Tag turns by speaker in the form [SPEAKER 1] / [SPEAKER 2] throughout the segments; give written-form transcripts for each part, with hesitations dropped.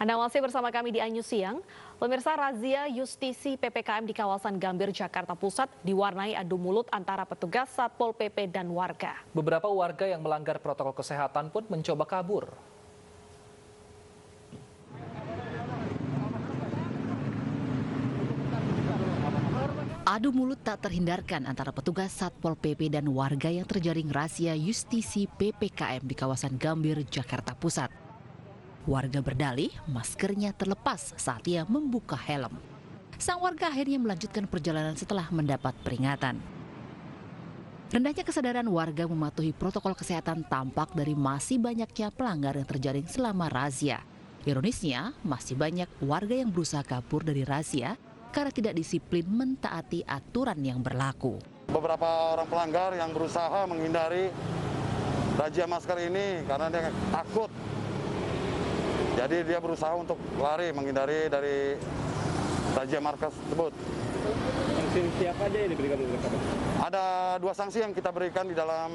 [SPEAKER 1] Anda masih bersama kami di Anyus Siang. Pemirsa, razia justisi PPKM di kawasan Gambir, Jakarta Pusat diwarnai adu mulut antara petugas Satpol PP dan warga.
[SPEAKER 2] Beberapa warga yang melanggar protokol kesehatan pun mencoba kabur.
[SPEAKER 3] Adu mulut tak terhindarkan antara petugas Satpol PP dan warga yang terjaring razia justisi PPKM di kawasan Gambir, Jakarta Pusat. Warga berdalih maskernya terlepas saat ia membuka helm. Sang warga akhirnya melanjutkan perjalanan setelah mendapat peringatan. Rendahnya kesadaran warga mematuhi protokol kesehatan tampak dari masih banyaknya pelanggar yang terjaring selama razia. Ironisnya, masih banyak warga yang berusaha kabur dari razia karena tidak disiplin mentaati aturan yang berlaku.
[SPEAKER 4] Beberapa orang pelanggar yang berusaha menghindari razia masker ini karena dia takut. Jadi dia berusaha untuk lari, menghindari dari razia masker tersebut.
[SPEAKER 5] Sanksi apa aja yang diberikan oleh mereka?
[SPEAKER 4] Ada 2 sanksi yang kita berikan di dalam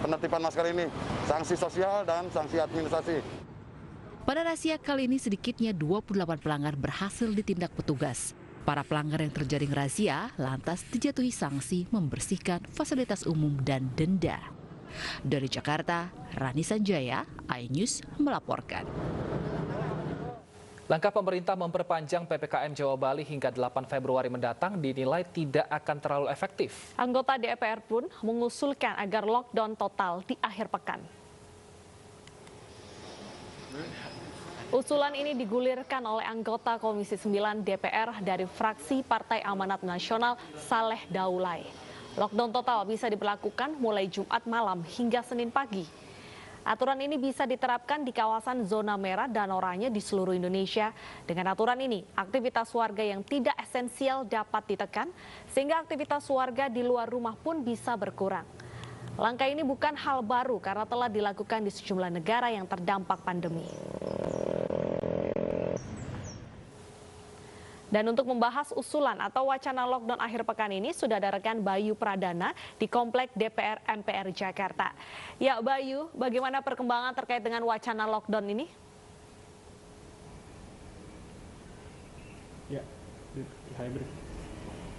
[SPEAKER 4] penertiban masker ini. Sanksi sosial dan sanksi administrasi.
[SPEAKER 3] Pada razia kali ini sedikitnya 28 pelanggar berhasil ditindak petugas. Para pelanggar yang terjaring razia lantas dijatuhi sanksi membersihkan fasilitas umum dan denda. Dari Jakarta, Rani Sanjaya, iNews melaporkan.
[SPEAKER 2] Langkah pemerintah memperpanjang PPKM Jawa Bali hingga 8 Februari mendatang dinilai tidak akan terlalu efektif.
[SPEAKER 1] Anggota DPR pun mengusulkan agar lockdown total di akhir pekan. Usulan ini digulirkan oleh anggota Komisi 9 DPR dari fraksi Partai Amanat Nasional Saleh Daulay. Lockdown total bisa diberlakukan mulai Jumat malam hingga Senin pagi. Aturan ini bisa diterapkan di kawasan zona merah dan oranye di seluruh Indonesia. Dengan aturan ini, aktivitas warga yang tidak esensial dapat ditekan, sehingga aktivitas warga di luar rumah pun bisa berkurang. Langkah ini bukan hal baru karena telah dilakukan di sejumlah negara yang terdampak pandemi. Dan untuk membahas usulan atau wacana lockdown akhir pekan ini sudah ada rekan Bayu Pradana di Komplek DPR MPR Jakarta. Ya Bayu, bagaimana perkembangan terkait dengan wacana lockdown ini?
[SPEAKER 5] Ya, hybrid.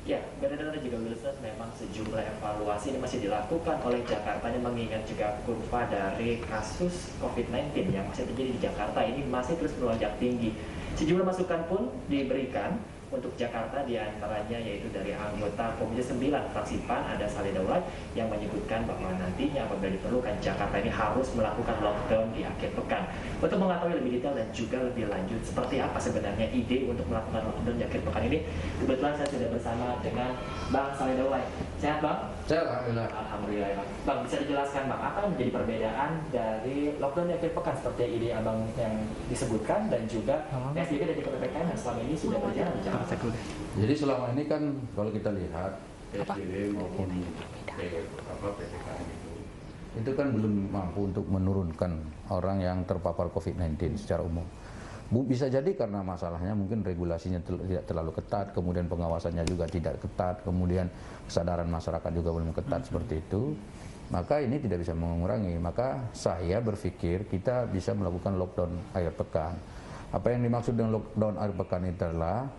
[SPEAKER 6] Ya, benar-benar juga Wilson, memang sejumlah evaluasi ini masih dilakukan oleh Jakarta ini mengingat juga kurva dari kasus COVID-19 yang masih terjadi di Jakarta ini masih terus melonjak tinggi. Sejumlah masukan pun diberikan untuk Jakarta, diantaranya yaitu dari anggota Komisi 9 fraksi PAN ada Saleh Daulay yang menyebutkan bahwa nantinya apabila diperlukan Jakarta ini harus melakukan lockdown di akhir pekan. Untuk mengetahui lebih detail dan juga lebih lanjut seperti apa sebenarnya ide untuk melakukan lockdown di akhir pekan ini, kebetulan saya sudah bersama dengan Bang Saleh Daulay. Sehat Bang?
[SPEAKER 7] Sehat, alhamdulillah.
[SPEAKER 6] Alhamdulillah Bang. Bang, bisa dijelaskan Bang, apa yang menjadi perbedaan dari lockdown di akhir pekan seperti ide Abang yang disebutkan dan juga PSBB dan juga PPKM yang selama ini sudah berjalan di Jakarta?
[SPEAKER 7] Jadi selama ini kan kalau kita lihat PSBB maupun PPKM itu kan belum mampu untuk menurunkan orang yang terpapar COVID-19 secara umum. Bisa jadi karena masalahnya mungkin regulasinya tidak terlalu ketat, kemudian pengawasannya juga tidak ketat, kemudian kesadaran masyarakat juga belum ketat seperti itu. Maka ini tidak bisa mengurangi. Maka saya berpikir kita bisa melakukan lockdown akhir pekan. Apa yang dimaksud dengan lockdown akhir pekan itu adalah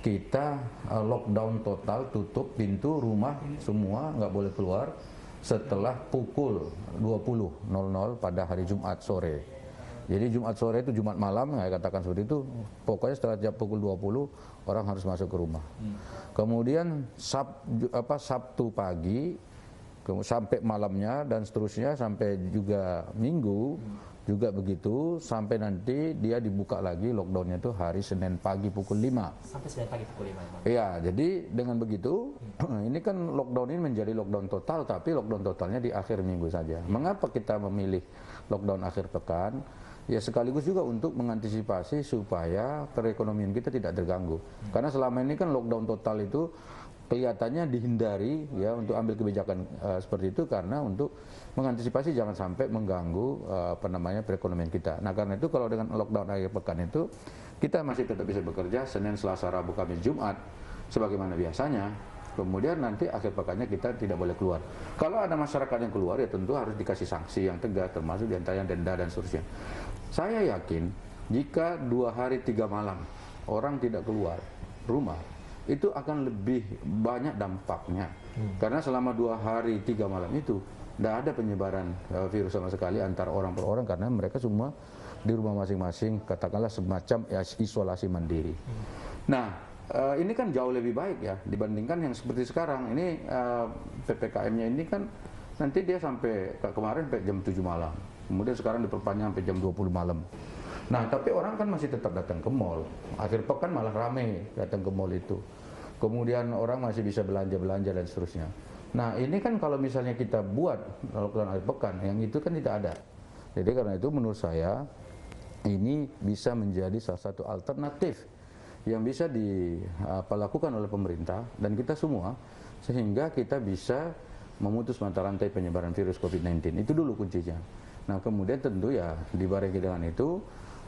[SPEAKER 7] kita lockdown total, tutup pintu rumah semua, nggak boleh keluar setelah pukul 20.00 pada hari Jumat sore. Jadi Jumat sore itu Jumat malam, saya katakan seperti itu, pokoknya setelah jam pukul 20 orang harus masuk ke rumah. Kemudian Sabtu pagi sampai malamnya dan seterusnya sampai juga Minggu juga begitu, sampai nanti dia dibuka lagi lockdownnya itu hari Senin pagi pukul 5.
[SPEAKER 6] Sampai Senin pagi pukul 5.
[SPEAKER 7] Iya, jadi dengan begitu ini kan lockdown ini menjadi lockdown total, tapi lockdown totalnya di akhir minggu saja. Mengapa kita memilih lockdown akhir pekan? Ya sekaligus juga untuk mengantisipasi supaya perekonomian kita tidak terganggu. Karena selama ini kan lockdown total itu kelihatannya dihindari ya untuk ambil kebijakan seperti itu karena untuk mengantisipasi jangan sampai mengganggu perekonomian kita. Nah karena itu kalau dengan lockdown akhir pekan itu kita masih tetap bisa bekerja Senin, Selasa, Rabu, Kamis, Jumat sebagaimana biasanya. Kemudian nanti akhir pekannya kita tidak boleh keluar. Kalau ada masyarakat yang keluar ya tentu harus dikasih sanksi yang tegas termasuk diantaranya denda dan seterusnya. Saya yakin jika 2 hari 3 malam orang tidak keluar rumah, itu akan lebih banyak dampaknya. Karena selama 2 hari 3 malam itu tidak ada penyebaran virus sama sekali antara orang per orang, karena mereka semua di rumah masing-masing, katakanlah semacam isolasi mandiri. Nah, ini kan jauh lebih baik ya dibandingkan yang seperti sekarang. Ini PPKM-nya ini kan nanti dia sampai kemarin sampai jam 7 malam. Kemudian sekarang diperpanjang sampai jam 20 malam. Nah, tapi orang kan masih tetap datang ke mall. Akhir pekan malah rame datang ke mall itu. Kemudian orang masih bisa belanja-belanja dan seterusnya. Nah, ini kan kalau misalnya kita buat lockdown akhir pekan, yang itu kan tidak ada. Jadi karena itu menurut saya ini bisa menjadi salah satu alternatif yang bisa dilakukan oleh pemerintah dan kita semua, sehingga kita bisa memutus mata rantai penyebaran virus COVID-19. Itu dulu kuncinya. Nah, kemudian tentu ya dibarengi dengan itu,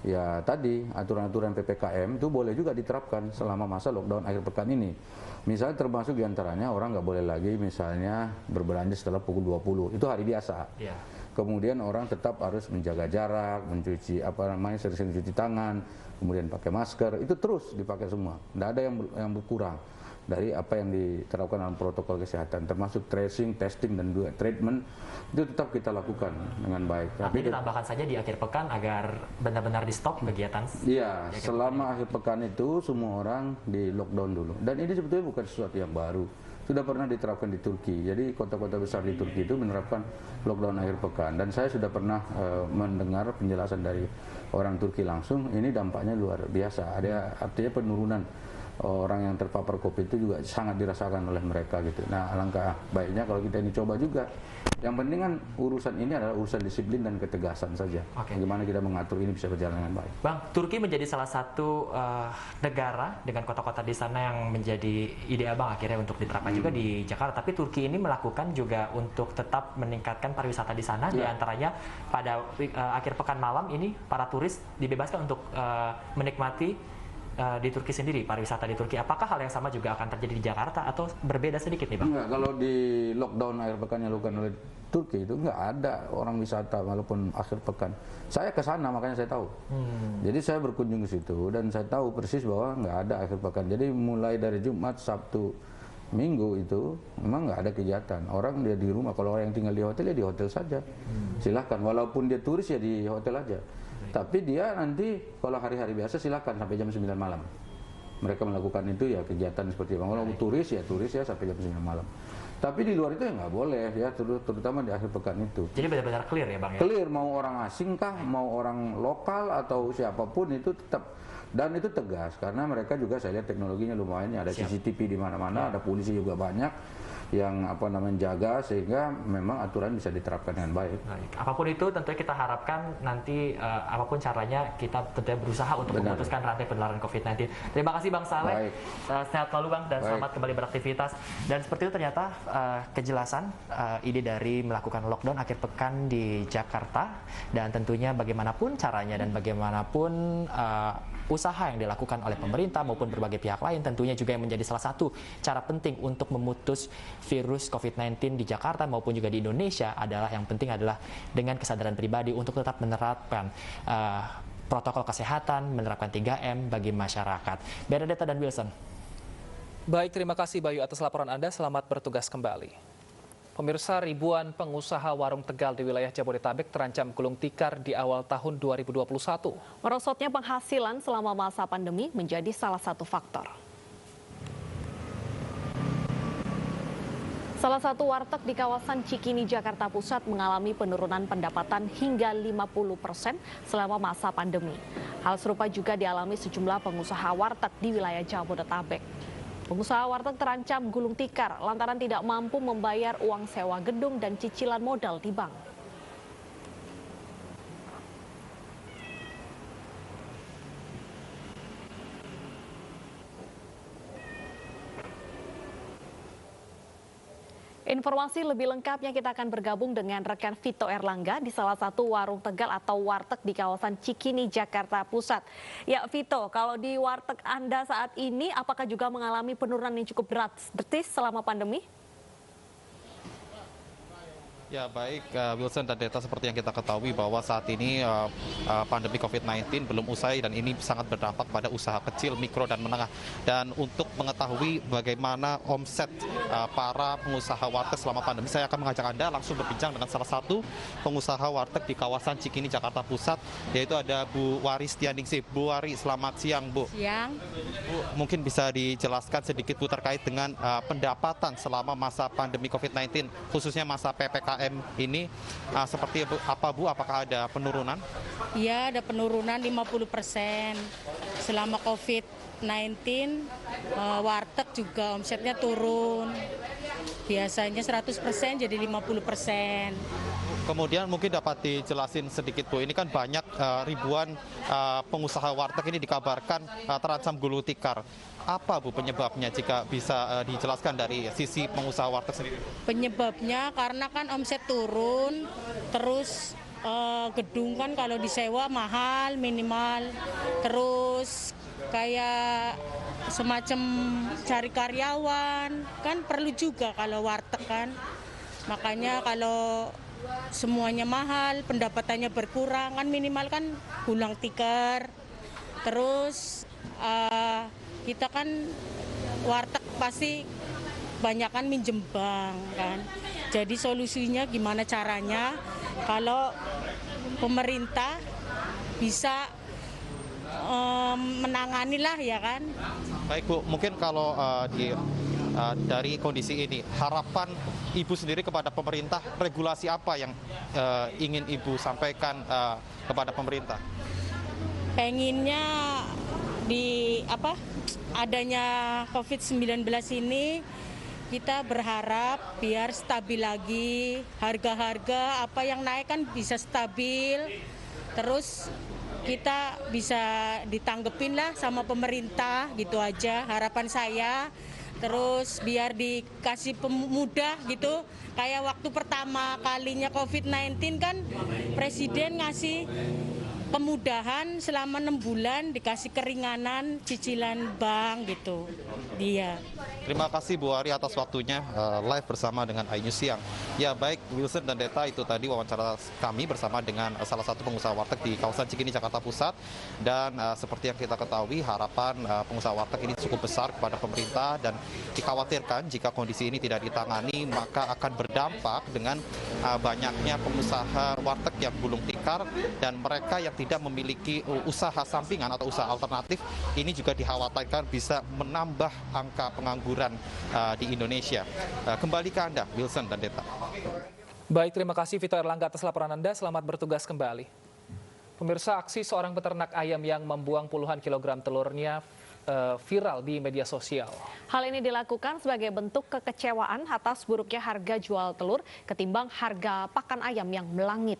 [SPEAKER 7] ya tadi aturan-aturan PPKM itu boleh juga diterapkan selama masa lockdown akhir pekan ini. Misalnya termasuk diantaranya orang nggak boleh lagi misalnya berbelanja setelah pukul 20, itu hari biasa. Yeah. Kemudian orang tetap harus menjaga jarak, mencuci sering-sering cuci tangan, kemudian pakai masker, itu terus dipakai semua. Tidak ada yang berkurang dari apa yang diterapkan dalam protokol kesehatan, termasuk tracing, testing, dan juga treatment, itu tetap kita lakukan dengan baik.
[SPEAKER 6] Tapi ditambahkan saja di akhir pekan agar benar-benar di stop kegiatan.
[SPEAKER 7] Iya, selama akhir pekan itu semua orang di lockdown dulu. Dan ini sebetulnya bukan sesuatu yang baru. Sudah pernah diterapkan di Turki. Jadi kota-kota besar di Turki itu menerapkan lockdown akhir pekan. Dan saya sudah pernah mendengar penjelasan dari orang Turki langsung. Ini dampaknya luar biasa. Artinya penurunan orang yang terpapar COVID itu juga sangat dirasakan oleh mereka gitu. Nah, alangkah baiknya kalau kita ini coba juga. Yang penting kan urusan ini adalah urusan disiplin dan ketegasan saja. Bagaimana kita mengatur ini bisa berjalan dengan baik.
[SPEAKER 6] Bang, Turki menjadi salah satu negara dengan kota-kota di sana yang menjadi ide abang akhirnya untuk diterapkan juga di Jakarta. Tapi Turki ini melakukan juga untuk tetap meningkatkan pariwisata di sana. Di antaranya pada akhir pekan malam ini para turis dibebaskan untuk menikmati di Turki sendiri, pariwisata di Turki. Apakah hal yang sama juga akan terjadi di Jakarta atau berbeda sedikit nih Bang?
[SPEAKER 7] Enggak, kalau di lockdown akhir pekan yang dilakukan oleh Turki itu enggak ada orang wisata walaupun akhir pekan. Saya ke sana makanya saya tahu. Jadi saya berkunjung ke situ dan saya tahu persis bahwa enggak ada akhir pekan. Jadi mulai dari Jumat, Sabtu, Minggu itu memang nggak ada kegiatan. Orang dia di rumah. Kalau orang yang tinggal di hotel ya di hotel saja. Silahkan. Walaupun dia turis ya di hotel aja. Tapi dia nanti kalau hari-hari biasa silahkan sampai jam 9 malam. Mereka melakukan itu ya kegiatan seperti itu. Kalau turis ya sampai jam 9 malam. Tapi di luar itu ya nggak boleh ya, terutama di akhir pekan itu.
[SPEAKER 6] Jadi benar-benar clear ya Bang ya?
[SPEAKER 7] Clear, mau orang asing kah, mau orang lokal atau siapapun itu tetap. Dan itu tegas karena mereka juga saya lihat teknologinya lumayan, ada CCTV di mana-mana, ada polisi juga banyak yang jaga sehingga memang aturan bisa diterapkan dengan baik.
[SPEAKER 6] Apapun itu tentunya kita harapkan nanti apapun caranya kita tentunya berusaha untuk memutuskan rantai penularan COVID-19. Terima kasih Bang Saleh. Sehat selalu Bang dan selamat kembali beraktivitas. Dan seperti itu ternyata kejelasan ide dari melakukan lockdown akhir pekan di Jakarta, dan tentunya bagaimanapun caranya dan bagaimanapun usaha yang dilakukan oleh pemerintah maupun berbagai pihak lain tentunya juga yang menjadi salah satu cara penting untuk memutus virus COVID-19 di Jakarta maupun juga di Indonesia adalah yang penting adalah dengan kesadaran pribadi untuk tetap menerapkan protokol kesehatan, menerapkan 3M bagi masyarakat. Bernadetta dan Wilson.
[SPEAKER 2] Baik, terima kasih Bayu atas laporan Anda. Selamat bertugas kembali. Pemirsa, ribuan pengusaha warung Tegal di wilayah Jabodetabek terancam gulung tikar di awal tahun 2021.
[SPEAKER 1] Merosotnya penghasilan selama masa pandemi menjadi salah satu faktor. Salah satu warteg di kawasan Cikini, Jakarta Pusat mengalami penurunan pendapatan hingga 50% selama masa pandemi. Hal serupa juga dialami sejumlah pengusaha warteg di wilayah Jabodetabek. Pengusaha warteg terancam gulung tikar lantaran tidak mampu membayar uang sewa gedung dan cicilan modal di bank. Informasi lebih lengkapnya kita akan bergabung dengan rekan Vito Erlangga di salah satu warung Tegal atau warteg di kawasan Cikini, Jakarta Pusat. Ya Vito, kalau di warteg Anda saat ini apakah juga mengalami penurunan yang cukup drastis selama pandemi?
[SPEAKER 8] Ya baik Wilson dan Deta, seperti yang kita ketahui bahwa saat ini pandemi COVID-19 belum usai dan ini sangat berdampak pada usaha kecil, mikro dan menengah. Dan untuk mengetahui bagaimana omset para pengusaha warteg selama pandemi, saya akan mengajak Anda langsung berbincang dengan salah satu pengusaha warteg di kawasan Cikini, Jakarta Pusat, yaitu ada Bu Wari Setianingsih. Bu Wari, selamat siang Bu.
[SPEAKER 9] Siang.
[SPEAKER 8] Bu, mungkin bisa dijelaskan sedikit Bu terkait dengan pendapatan selama masa pandemi COVID-19, khususnya masa PPKM ini seperti apa Bu? Apakah ada penurunan?
[SPEAKER 9] Iya, ada penurunan 50%. Selama COVID-19 warteg juga omsetnya turun. Biasanya 100% jadi 50%.
[SPEAKER 8] Kemudian mungkin dapat dijelasin sedikit Bu, ini kan banyak ribuan pengusaha warteg ini dikabarkan terancam gulung tikar. Apa Bu penyebabnya, jika bisa dijelaskan dari sisi pengusaha warteg sendiri?
[SPEAKER 9] Penyebabnya karena kan omset turun, terus gedung kan kalau disewa mahal minimal, terus kayak semacam cari karyawan kan perlu juga kalau warteg kan. Makanya kalau semuanya mahal, pendapatannya berkurang, kan minimal kan gulung tikar. Terus kita kan warteg pasti banyak kan minjem bank kan. Jadi solusinya gimana caranya kalau pemerintah bisa menangani lah ya kan.
[SPEAKER 8] Baik Bu, mungkin kalau dari kondisi ini, harapan Ibu sendiri kepada pemerintah, regulasi apa yang ingin Ibu sampaikan kepada pemerintah?
[SPEAKER 9] Pengennya adanya COVID-19 ini kita berharap biar stabil lagi, harga-harga apa yang naik kan bisa stabil, terus kita bisa ditanggepin lah sama pemerintah, gitu aja harapan saya. Terus biar dikasih pemudah gitu, kayak waktu pertama kalinya COVID-19 kan Presiden ngasih pemudahan selama 6 bulan, dikasih keringanan cicilan bank gitu dia.
[SPEAKER 8] Terima kasih Bu Wari atas waktunya live bersama dengan iNews Siang. Ya baik Wilson dan Deta, itu tadi wawancara kami bersama dengan salah satu pengusaha warteg di kawasan Cikini, Jakarta Pusat. Dan seperti yang kita ketahui, harapan pengusaha warteg ini cukup besar kepada pemerintah dan dikhawatirkan jika kondisi ini tidak ditangani maka akan berdampak dengan banyaknya pengusaha warteg yang gulung tikar dan mereka yang tidak memiliki usaha sampingan atau usaha alternatif. Ini juga dikhawatirkan bisa menambah angka pengangguran di Indonesia. Kembali ke Anda, Wilson dan Deta.
[SPEAKER 2] Baik, terima kasih Vito Erlangga atas laporan Anda. Selamat bertugas kembali. Pemirsa, aksi seorang peternak ayam yang membuang puluhan kilogram telurnya viral di media sosial.
[SPEAKER 1] Hal ini dilakukan sebagai bentuk kekecewaan atas buruknya harga jual telur ketimbang harga pakan ayam yang melangit.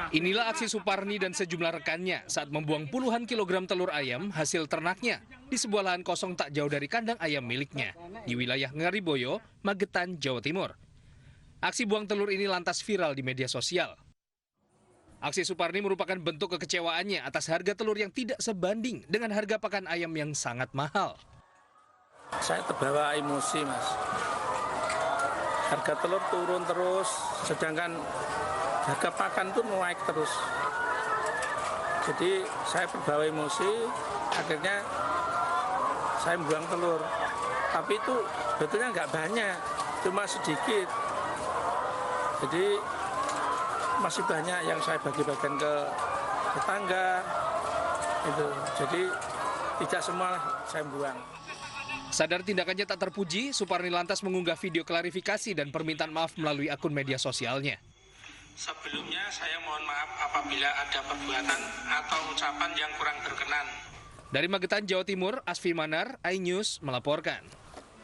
[SPEAKER 10] Inilah aksi Suparni dan sejumlah rekannya saat membuang puluhan kilogram telur ayam hasil ternaknya di sebuah lahan kosong tak jauh dari kandang ayam miliknya di wilayah Ngariboyo, Magetan, Jawa Timur. Aksi buang telur ini lantas viral di media sosial. Aksi Suparni merupakan bentuk kekecewaannya atas harga telur yang tidak sebanding dengan harga pakan ayam yang sangat mahal.
[SPEAKER 11] Saya terbawa emosi, Mas. Harga telur turun terus, sedangkan harga pakan tuh naik terus. Jadi saya terbawa emosi, akhirnya saya buang telur. Tapi itu betulnya nggak banyak, cuma sedikit. Jadi masih banyak yang saya bagi-bagikan ke tetangga. Itu. Jadi tidak semua saya buang.
[SPEAKER 10] Sadar tindakannya tak terpuji, Suparni lantas mengunggah video klarifikasi dan permintaan maaf melalui akun media sosialnya.
[SPEAKER 11] Sebelumnya saya mohon maaf apabila ada perbuatan atau ucapan yang kurang berkenan.
[SPEAKER 10] Dari Magetan, Jawa Timur, Asfi Manar, iNews melaporkan.